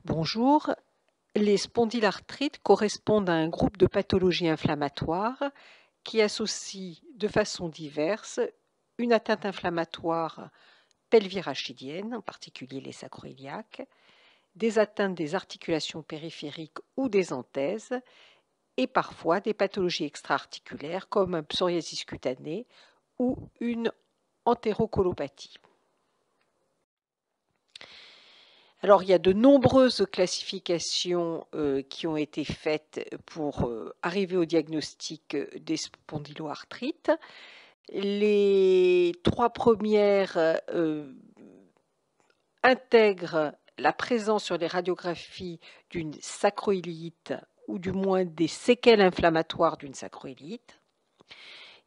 Bonjour, les spondylarthrites correspondent à un groupe de pathologies inflammatoires qui associent de façon diverse une atteinte inflammatoire pelvirachidienne, en particulier les sacroiliaques, des atteintes des articulations périphériques ou des anthèses, et parfois des pathologies extra-articulaires comme un psoriasis cutané ou une entérocolopathie. Alors, il y a de nombreuses classifications qui ont été faites pour arriver au diagnostic des spondyloarthrites. Les trois premières intègrent la présence sur les radiographies d'une sacroïlite ou du moins des séquelles inflammatoires d'une sacroïlite.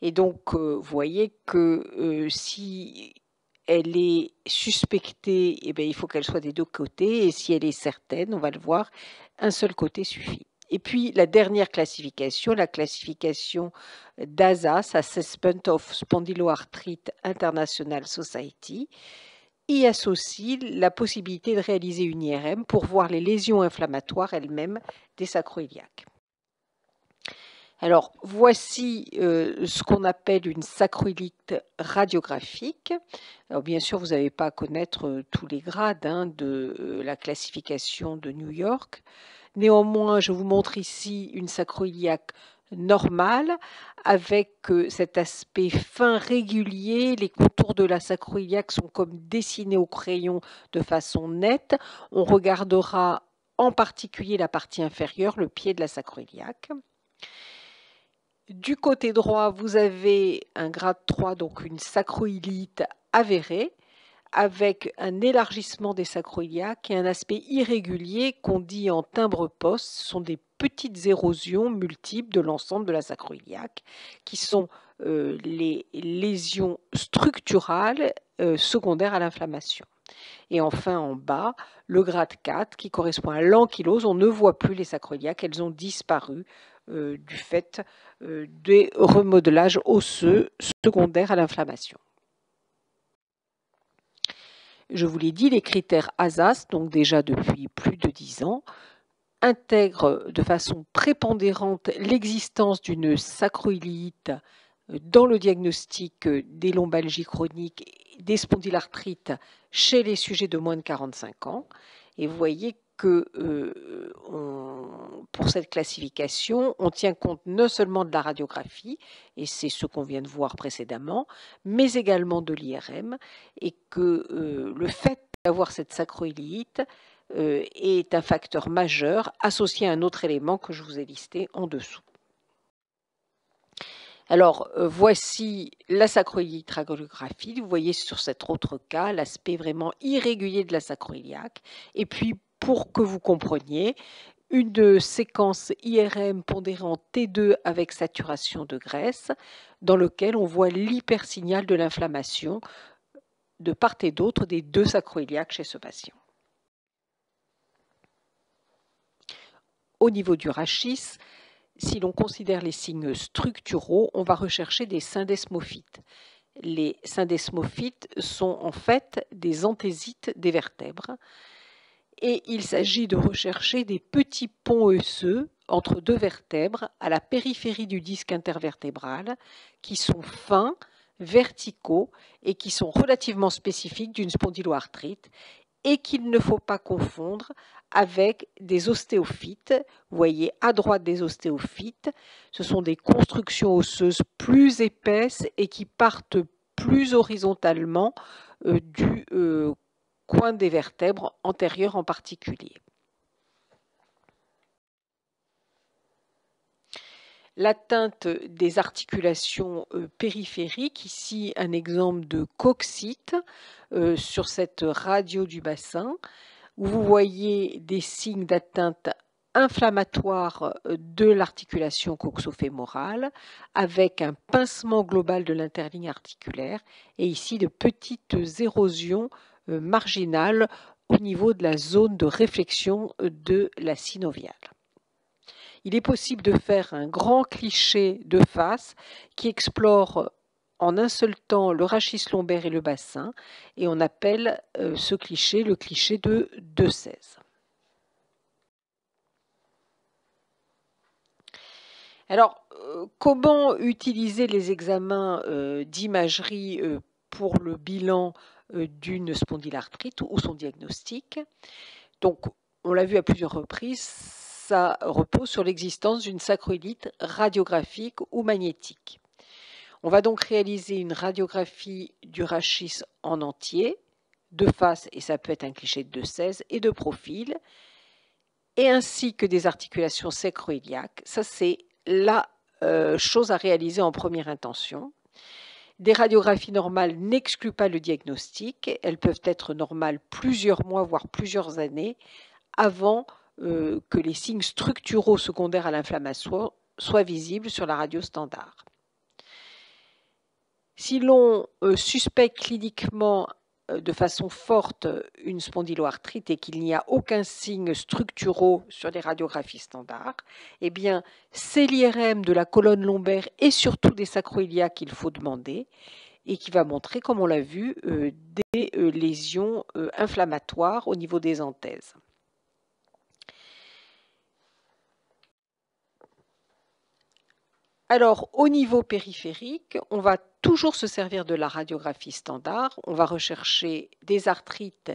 Et donc, vous voyez que si elle est suspectée, eh bien, il faut qu'elle soit des deux côtés, et si elle est certaine, on va le voir, un seul côté suffit. Et puis la dernière classification, la classification d'ASAS, Assessment of Spondyloarthritis International Society, y associe la possibilité de réaliser une IRM pour voir les lésions inflammatoires elles-mêmes des sacroiliaques. Alors, voici ce qu'on appelle une sacroïlite radiographique. Alors, bien sûr, vous n'avez pas à connaître tous les grades de la classification de New York. Néanmoins, je vous montre ici une sacroiliaque normale avec cet aspect fin régulier. Les contours de la sacroiliaque sont comme dessinés au crayon de façon nette. On regardera en particulier la partie inférieure, le pied de la sacroiliaque. Du côté droit, vous avez un grade 3, donc une sacroïlite avérée, avec un élargissement des sacroiliaques et un aspect irrégulier qu'on dit en timbre poste. Ce sont des petites érosions multiples de l'ensemble de la sacroiliaque, qui sont les lésions structurales secondaires à l'inflammation. Et enfin, en bas, le grade 4 qui correspond à l'ankylose. On ne voit plus les sacroiliaques, elles ont disparu du fait des remodelages osseux secondaires à l'inflammation. Je vous l'ai dit, les critères ASAS, donc déjà depuis plus de 10 ans, intègrent de façon prépondérante l'existence d'une sacroiliite dans le diagnostic des lombalgies chroniques, des spondylarthrites chez les sujets de moins de 45 ans. Et vous voyez que pour cette classification, on tient compte non seulement de la radiographie, et c'est ce qu'on vient de voir précédemment, mais également de l'IRM, et que le fait d'avoir cette sacroiliite est un facteur majeur associé à un autre élément que je vous ai listé en dessous. Alors, voici la sacroïlite radiographie. Vous voyez sur cet autre cas l'aspect vraiment irrégulier de la sacroiliaque. Et puis, pour que vous compreniez, une séquence IRM pondérée en T2 avec saturation de graisse, dans lequel on voit l'hypersignal de l'inflammation de part et d'autre des deux sacroiliaques chez ce patient. Au niveau du rachis, si l'on considère les signes structuraux, on va rechercher des syndesmophytes. Les syndesmophytes sont en fait des anthésites des vertèbres et il s'agit de rechercher des petits ponts osseux entre deux vertèbres à la périphérie du disque intervertébral qui sont fins, verticaux et qui sont relativement spécifiques d'une spondyloarthrite et qu'il ne faut pas confondre avec des ostéophytes. Vous voyez à droite des ostéophytes, ce sont des constructions osseuses plus épaisses et qui partent plus horizontalement du coin des vertèbres antérieures en particulier. L'atteinte des articulations périphériques, ici un exemple de coxite sur cette radio du bassin, où vous voyez des signes d'atteinte inflammatoire de l'articulation coxofémorale avec un pincement global de l'interligne articulaire et ici de petites érosions marginales au niveau de la zone de réflexion de la synoviale. Il est possible de faire un grand cliché de face qui explore en un seul temps le rachis lombaire et le bassin, et on appelle ce cliché le cliché de De Sèze. Alors, comment utiliser les examens d'imagerie pour le bilan d'une spondylarthrite ou son diagnostic? Donc, on l'a vu à plusieurs reprises, ça repose sur l'existence d'une sacroiliite radiographique ou magnétique. On va donc réaliser une radiographie du rachis en entier, de face, et ça peut être un cliché de 2,16, et de profil, et ainsi que des articulations sacroiliaques. Ça, c'est la chose à réaliser en première intention. Des radiographies normales n'excluent pas le diagnostic. Elles peuvent être normales plusieurs mois, voire plusieurs années, avant que les signes structuraux secondaires à l'inflammation soient visibles sur la radio standard. Si l'on suspecte cliniquement de façon forte une spondyloarthrite et qu'il n'y a aucun signe structuraux sur les radiographies standards, eh bien, c'est l'IRM de la colonne lombaire et surtout des sacroiliacs qu'il faut demander et qui va montrer, comme on l'a vu, des lésions inflammatoires au niveau des anthèses. Alors, au niveau périphérique, on va toujours se servir de la radiographie standard. On va rechercher des arthrites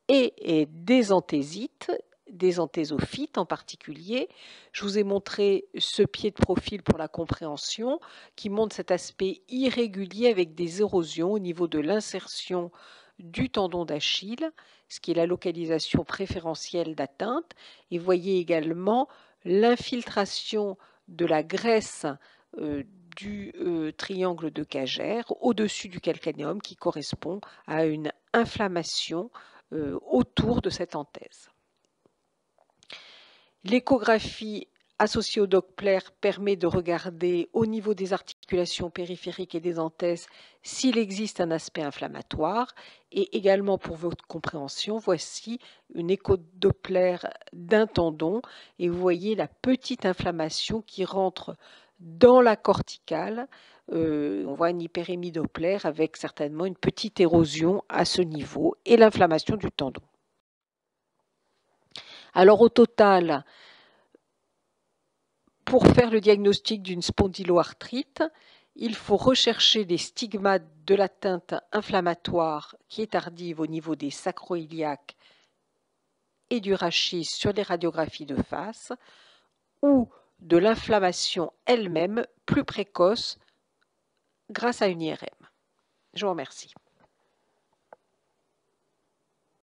et des anthésites, des anthésophytes en particulier. Je vous ai montré ce pied de profil pour la compréhension qui montre cet aspect irrégulier avec des érosions au niveau de l'insertion du tendon d'Achille, ce qui est la localisation préférentielle d'atteinte. Et vous voyez également l'infiltration de la graisse du triangle de Cager au-dessus du calcanéum qui correspond à une inflammation autour de cette anthèse. L'échographie associée au Doppler permet de regarder au niveau des articulations périphériques et des anthèses s'il existe un aspect inflammatoire. Et également pour votre compréhension, voici une écho-Doppler d'un tendon et vous voyez la petite inflammation qui rentre dans la corticale. On voit une hyperémie Doppler avec certainement une petite érosion à ce niveau et l'inflammation du tendon. Alors au total, pour faire le diagnostic d'une spondyloarthrite, il faut rechercher les stigmates de l'atteinte inflammatoire qui est tardive au niveau des sacroiliacs et du rachis sur les radiographies de face ou de l'inflammation elle-même plus précoce grâce à une IRM. Je vous remercie.